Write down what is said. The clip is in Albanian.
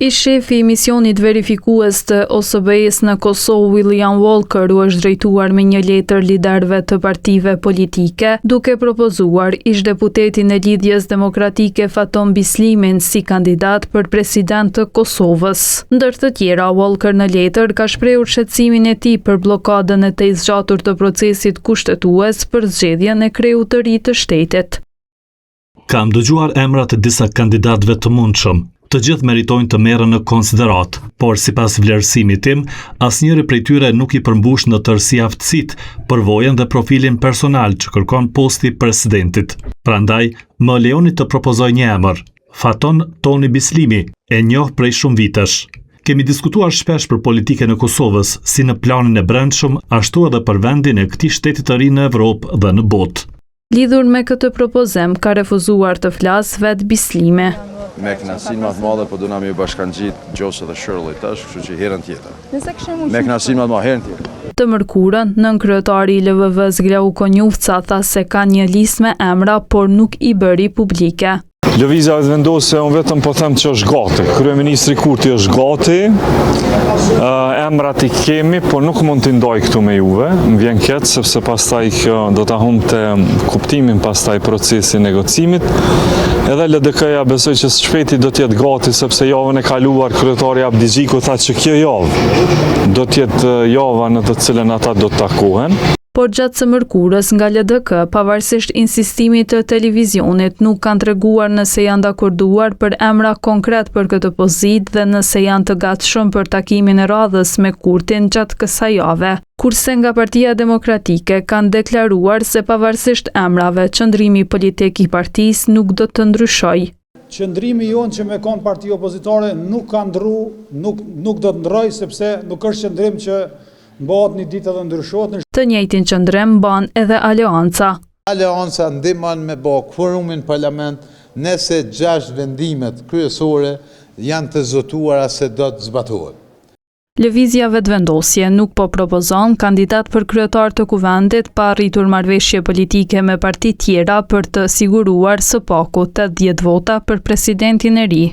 I shefi i misionit verifikues të OSBE-s në Kosovë, William Walker, u është drejtuar me një letër liderëve të partive politike, duke propozuar ish-deputetin e Lidhjes Demokratike Faton Bislimin si kandidat për president të Kosovës. Ndër të tjera, Walker në letër ka shprehur shqetësimin e tij për bllokadën e të zgjatur të procesit kushtetues për zgjedhjen e kreut të ri të shtetit. Kam dëgjuar emrat e disa kandidatëve të mundshëm. Të gjithë meritojnë të merren në konsiderat, por sipas vlerësimit tim, asnjëri prej tyre nuk i përmbush në tërësi aftësitë, përvojën dhe profilin personal që kërkon posti i presidentit. Prandaj, më lejoni të propozoj një emër, Faton Toni Bislimi, e njoh prej shumë vitesh. Kemi diskutuar shpesh për politikën e Kosovës, si në planin e brendshëm, ashtu edhe për vendin e këtij shteti të ri në Evropë dhe në botë. Lidhur me këtë propozim, ka refuzuar të flasë vetë Bislimi. Me kënaqësinë më të madhe po dona me ju bashkangjit Gjose dhe Shirley tash, kështu që herën tjetër. Me kënaqësinë më të madhe herën tjetër. Të mërkurën, nënkryetari i LVV-s Glau Konjufca tha se ka një listë me emra, por nuk i bëri publike. Lëvizja vetë vendose, unë vetëm po them që është gati. Kryeministri Kurti është gati, emrat i kemi, por nuk mund t'i ndoj këtu me juve. Më vjen keq, sepse pastaj do ta humbte kuptimin pastaj procesi negocimit. Edhe LDK-ja besoj që së shpejti do t'jetë gati, sepse javën e kaluar kryetari Abdi Xhiku tha që kjo javë do t'jetë java në të cilën ata do të takohen. Por gjatë së mërkurës nga LDK, pavarësisht insistimit të televizionit, nuk kanë treguar nëse janë dakorduar për emra konkret për këtë pozitë dhe nëse janë të gatshëm për takimin e radhës me Kurtin gjatë kësaj jave. Kurse nga Partia Demokratike kanë deklaruar se pavarësisht emrave, qëndrimi politik i partisë nuk do të ndryshojë. Qëndrimi jonë që me konë parti opozitare nuk ka ndru, nuk do të ndroj, sepse nuk është qëndrim që bëhet një ditë edhe ndryshohet. Të njëjtin qëndrim ban edhe Aleanca. Aleanca ndihmon me bë kvorumin parlament nëse 6 vendimet kryesore janë të zotuara se do të zbatohen. Lëvizja vetëvendosje nuk po propozon kandidat për kryetar të kuvendit pa arritur marrëveshje politike me parti tjera për të siguruar së paku 80 vota për presidentin e ri.